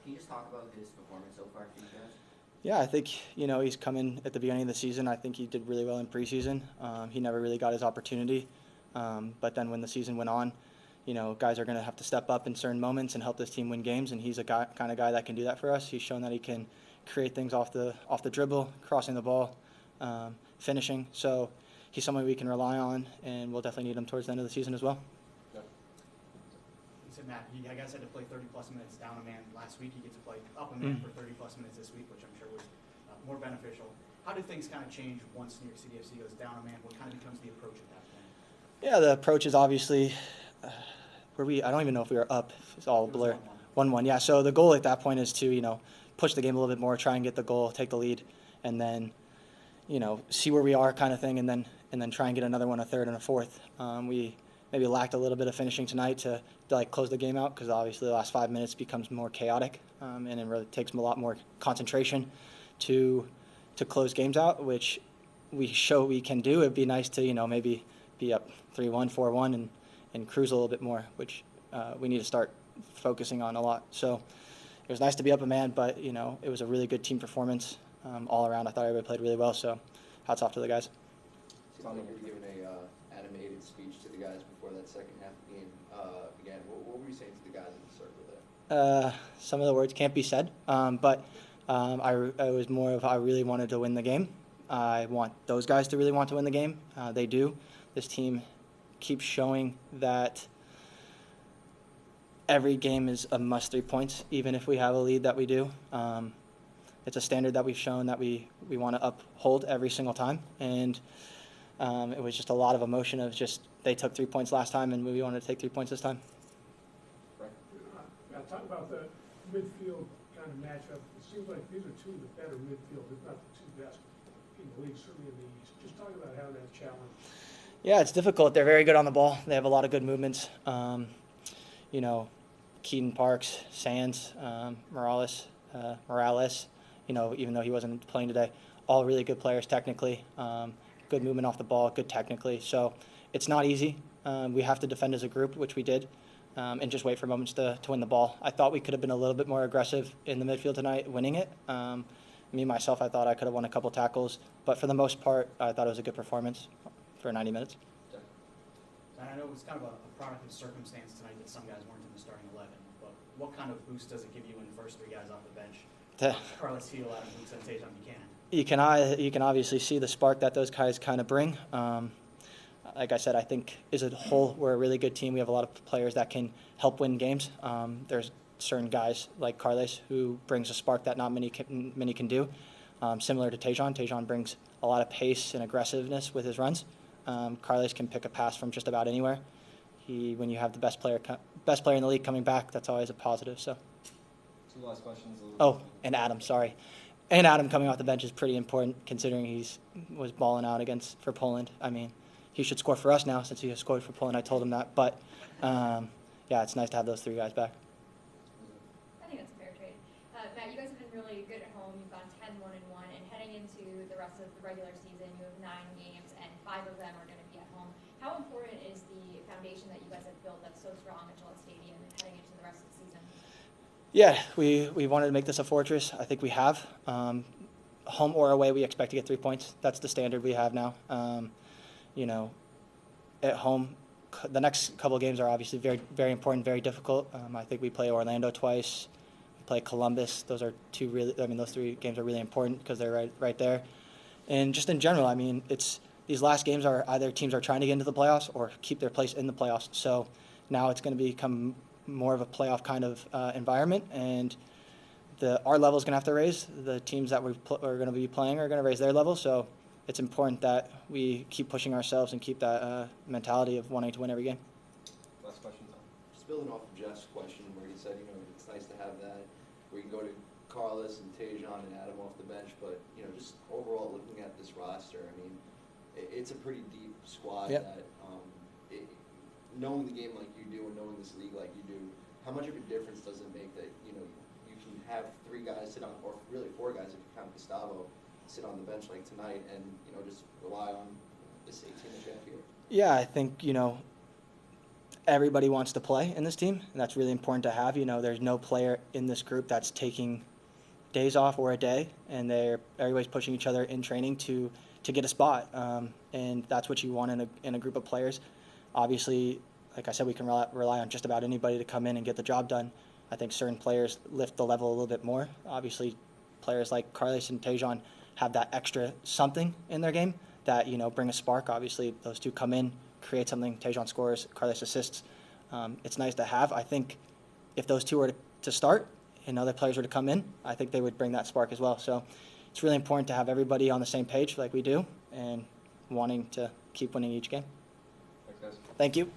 Can you just talk about his performance so far for you guys? Yeah, I think, he's come in at the beginning of the season. I think he did really well in preseason. He never really got his opportunity. But then when the season went on, guys are going to have to step up in certain moments and help this team win games, and he's a kind of guy that can do that for us. He's shown that he can create things off the dribble, crossing the ball, finishing. So he's someone we can rely on, and we'll definitely need him towards the end of the season as well. You said, Matt, you guys had to play 30-plus minutes down a man last week. You get to play up a man for 30-plus minutes this week, which I'm sure was more beneficial. How do things kind of change once New York City FC goes down a man? What kind of becomes the approach at that point? Yeah, the approach is obviously I don't even know if we were up. It's all a blur. 1-1. Yeah, so the goal at that point is to, push the game a little bit more, try and get the goal, take the lead, and then, see where we are kind of thing, and then try and get another one, a third and a fourth. We maybe lacked a little bit of finishing tonight to close the game out, because obviously the last 5 minutes becomes more chaotic, and it really takes a lot more concentration to close games out, which we show we can do. It'd be nice to maybe be up 3-1, 4-1, and cruise a little bit more, which we need to start focusing on a lot. So it was nice to be up a man, but it was a really good team performance all around. I thought everybody played really well, so hats off to the guys. Seems like you were giving a animated speech to the guys before that second half of the game began. What were you saying to the guys in the circle there? Some of the words can't be said, but I was more of I really wanted to win the game. I want those guys to really want to win the game. They do. This team keeps showing that every game is a must 3 points, even if we have a lead that we do. It's a standard that we've shown that we want to uphold every single time, and it was just a lot of emotion of just they took 3 points last time and we wanted to take 3 points this time. Now talk about the midfield kind of matchup. It seems like these are two of the better midfield, if not the two best in the league, certainly in the East. Just talk about how that's challenged. Yeah, it's difficult. They're very good on the ball. They have a lot of good movements. Keaton Parks, Sands, Morales, even though he wasn't playing today, all really good players technically, good movement off the ball, good technically. So it's not easy. We have to defend as a group, which we did, and just wait for moments to win the ball. I thought we could have been a little bit more aggressive in the midfield tonight, winning it. Myself, I thought I could have won a couple tackles, but for the most part, I thought it was a good performance for 90 minutes. And I know it was kind of a product of circumstance tonight that some guys weren't in the starting 11, but what kind of boost does it give you when the first three guys off the bench? Carlos Hill, Adam Boots, and Tejan Buchanan. You can obviously see the spark that those guys kind of bring. Like I said, I think as a whole we're a really good team. We have a lot of players that can help win games. There's certain guys like Carles who brings a spark that not many can do. Similar to Tejan. Tejan brings a lot of pace and aggressiveness with his runs. Carles can pick a pass from just about anywhere. When you have the best player in the league coming back, that's always a positive. So. Two last questions. And Adam, sorry. And Adam coming off the bench is pretty important considering was balling out for Poland. I mean, he should score for us now since he has scored for Poland. I told him that. But, it's nice to have those three guys back. I think that's a fair trade. Matt, you guys have been really good at home. You've gone 10-1-1, and heading into the rest of the regular season, you have 9 games, and 5 of them are going to be at home. How important is the foundation that you guys have built that's so strong at Gillette Stadium and heading into the rest of the season? Yeah, we wanted to make this a fortress. I think we have. Home or away, we expect to get 3 points. That's the standard we have now. At home, the next couple of games are obviously very, very important, very difficult. I think we play Orlando twice. We play Columbus. Those 3 games are really important because they're right there. And just in general, these last games are either teams are trying to get into the playoffs or keep their place in the playoffs. So now it's going to become more of a playoff kind of environment, and our level is going to have to raise. The teams that we're going to be playing are going to raise their level, so it's important that we keep pushing ourselves and keep that mentality of wanting to win every game. Last question, Tom. Just building off of Jeff's question where he said, it's nice to have that where you can go to Carlos and Tejan and Adam off the bench, but, just overall looking at this roster, it's a pretty deep squad. Yep. That knowing the game like you do and knowing this league like you do, how much of a difference does it make that, you can have 3 guys sit on, or really 4 guys if you count Gustavo, sit on the bench like tonight and, just rely on this 18 that you have here? Yeah, I think, everybody wants to play in this team, and that's really important to have. You know, there's no player in this group that's taking days off or a day, and everybody's pushing each other in training to get a spot, and that's what you want in a group of players. Obviously, like I said, we can rely on just about anybody to come in and get the job done. I think certain players lift the level a little bit more. Obviously, players like Carlos and Tejon have that extra something in their game that, you know, bring a spark. Obviously, those two come in, create something. Tejon scores, Carlos assists. It's nice to have. I think if those two were to start and other players were to come in, I think they would bring that spark as well. So it's really important to have everybody on the same page like we do and wanting to keep winning each game. Thanks, guys. Thank you.